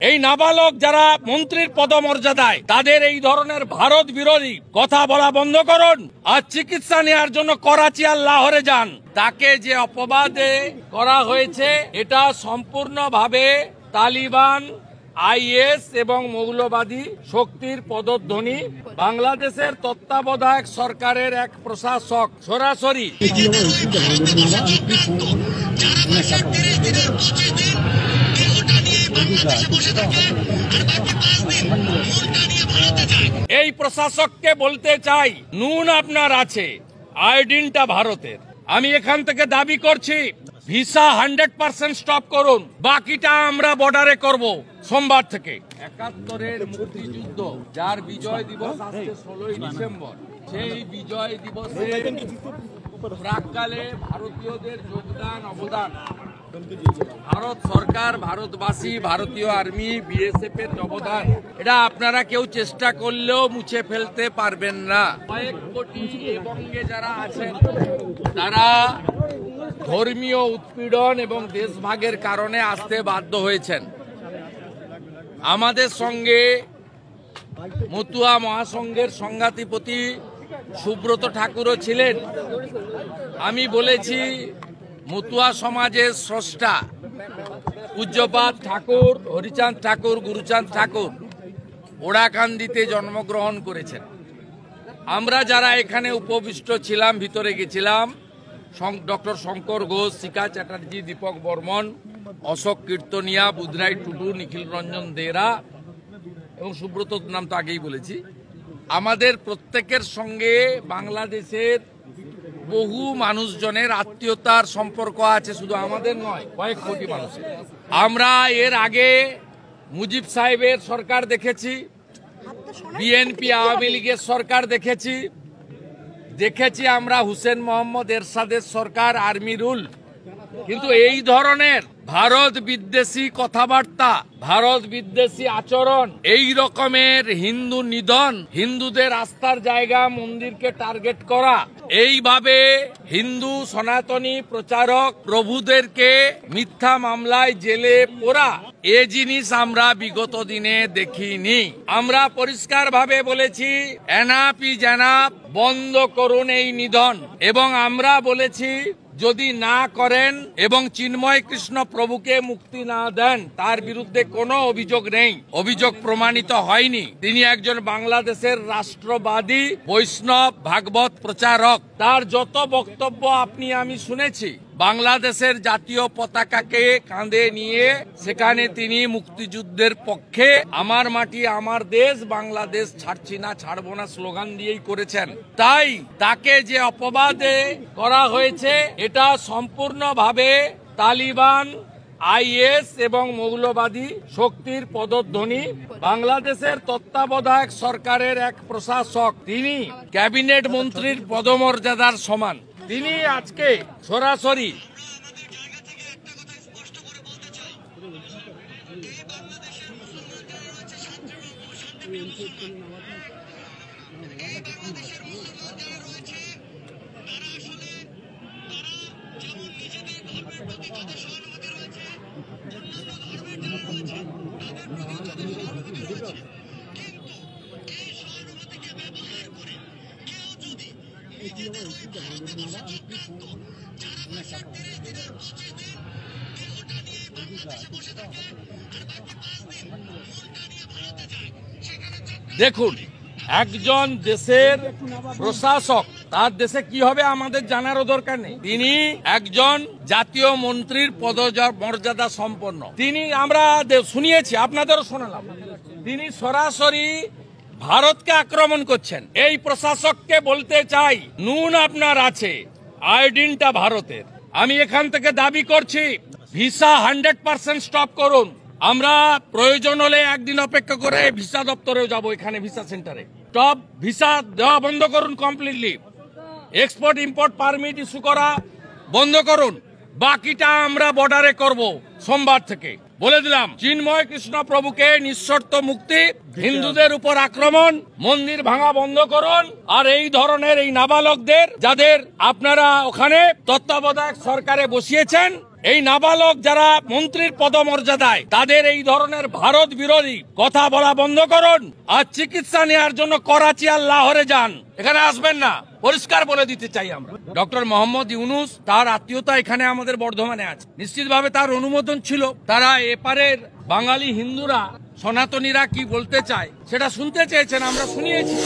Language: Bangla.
এই নাবালক যারা মন্ত্রীর পদমর্যাদায় তাদের এই ধরনের ভারত বিরোধী কথা বলা বন্ধ করুন আর চিকিৎসা নেওয়ার জন্য করাচি আর লাহোরে যান। তাকে যে অপবাদে করা হয়েছে এটা সম্পূর্ণভাবে তালিবান, আইএস এবং মৌলবাদী শক্তির পদধ্বনি। বাংলাদেশের তত্ত্বাবধায়ক সরকারের এক প্রশাসক সরাসরি এই প্রশাসককে বলতে চাই, নুন আপনার আছে, আয়োডিনটা ভারতের। আমি এখান থেকে দাবি করছি ভিসা 100% স্টপ করুন, বাকিটা আমরা বর্ডারে করব সোমবার থেকে। ৭১-এর মুক্তিযুদ্ধ যার বিজয় দিবস আজকে ১৬ই ডিসেম্বর, সেই বিজয় দিবসে প্রাক্কালে ভারতীয়দের যোগদান অবদান, ভারত সরকার, ভারতবাসী, ভারতীয় আর্মি, বিএসএফ এর অবদান, এটা আপনারা কেউ চেষ্টা করলেও মুছে ফেলতে পারবেন না। কয়েক কোটি এবঙ্গে যারা আছেন তারা ধর্মীয় উৎপীড়ন এবং দেশভাগের কারণে আসতে বাধ্য হয়েছেন। আমাদের সঙ্গে মতুয়া মহাসংঘের সংঘাতিপতি সুব্রত ঠাকুরও ছিলেন। আমি বলেছি মতুয়া সমাজের স্রষ্টা পূজ্যপাদ ঠাকুর হরিচাঁদ ঠাকুর, গুরুচাঁদ ঠাকুর ওড়াকান্দিতে জন্মগ্রহণ করেছেন। আমরা যারা এখানে উপবিষ্ট ছিলাম, ভিতরে গেছিলাম, ডক্টর শঙ্কর ঘোষ, শিখা চ্যাটার্জি, দীপক বর্মন, অশোক কীর্তনিয়া, বুধরাই টুডু, নিখিল রঞ্জন দেরা এবং সুব্রত নাম তো আগেই বলেছি। আমাদের প্রত্যেকের সঙ্গে বাংলাদেশের বহু মানুষজনের আত্মীয়তার সম্পর্ক আছে, শুধু আমাদের নয়, কয়েক কোটি মানুষের। আমরা এর আগে মুজিব সাহেবের সরকার দেখেছি, বিএনপি আওয়ামী লীগের সরকার দেখেছি, আমরা হুসেন মোহাম্মদ এরশাদের সরকার, আর্মি রুল। কিন্তু এই ধরনের ভারত বিদ্বেষী কথাবার্তা, ভারত বিদ্বেষী আচরণ, এই রকমের হিন্দু নিধন, হিন্দুদের আস্থার জায়গা মন্দিরকে টার্গেট করা, এইভাবে হিন্দু সনাতনী প্রচারক প্রভুদেরকে মিথ্যা মামলায় জেলে পোরা, এ জিনিস আমরা বিগত দিনে দেখিনি। আমরা পরিষ্কারভাবে বলেছি এনাফ ইজ এনাফ, বন্ধ করুন এই নিধন। এবং আমরা বলেছি যদি না করেন এবং চিন্ময় কৃষ্ণ প্রভুকে মুক্তি না দেন, তার বিরুদ্ধে কোনো অভিযোগ নেই, অভিযোগ প্রমাণিত হয়নি। তিনি একজন বাংলাদেশের রাষ্ট্রবাদী বৈষ্ণব ভাগবত প্রচারক। তার যত বক্তব্য আপনি আমি শুনেছি, বাংলাদেশের জাতীয় পতাকাকে কাঁধে নিয়ে সেখানে তিনি মুক্তিযুদ্ধের পক্ষে, আমার মাটি আমার দেশ, বাংলাদেশ ছাড়ছি না ছাড়বো না স্লোগান দিয়েই করেছেন। তাই তাকে যে অপবাদে করা হয়েছে এটা সম্পূর্ণভাবে তালিবান, আইএস এবং মৌলবাদী শক্তির পদধ্বনি। বাংলাদেশের তত্ত্বাবধায়ক সরকারের এক প্রশাসক, তিনি ক্যাবিনেট মন্ত্রীর পদমর্যাদার সমান, তিনি আজকে সরাসরি দেখুন, একজন দেশের প্রশাসক, তার দেশে কি হবে আমাদের জানারও দরকার নেই। তিনি একজন জাতীয় মন্ত্রীর পদমর্যাদা সম্পন্ন। তিনি, আমরা শুনিয়েছি, আপনাদেরও শোনালাম, তিনি সরাসরি ভারতকে আক্রমণ করছেন। এই প্রশাসককে বলতে চাই নুন আপনার আছে, আয়োডিনটা ভারতের। আমি এখান থেকে দাবি করছি ভিসা 100% স্টপ করুন। আমরা প্রয়োজন হলে একদিন অপেক্ষা করে ভিসা দপ্তরেও যাব, এখানে ভিসা সেন্টারে। স্টপ, ভিসা দেওয়া বন্ধ করুন completely. Export import permit issue করা বন্ধ করুন, বাকিটা আমরা বর্ডারে করব সোমবার থেকে। বলে দিলাম, চিন্ময় কৃষ্ণ প্রভুকে নিঃশর্ত মুক্তি, হিন্দুদের উপর আক্রমণ, মন্দির ভাঙা বন্ধ করুন। আর এই ধরনের এই নাবালকদের যাদের আপনারা ওখানে তত্ত্বাবধায়ক সরকারে বসিয়েছেন, এই নাবালক যারা মন্ত্রীর পদমর্যাদায়, তাদের এই ধরনের ভারত বিরোধী কথা বলা বন্ধ করুন। আর চিকিৎসা নেওয়ার জন্য করাচি আর লাহোরে যান, এখানে আসবেন না, পরিষ্কার বলে দিতে চাই আমরা। ডক্টর মোহাম্মদ ইউনূস, তার আত্মীয়তা এখানে আমাদের বর্ধমানে আছে, নিশ্চিতভাবে তার অনুমোদন ছিল। তারা এপারের বাঙালি হিন্দুরা, সনাতনীরা কি বলতে চায় সেটা শুনতে চেয়েছেন, আমরা শুনিয়েছি।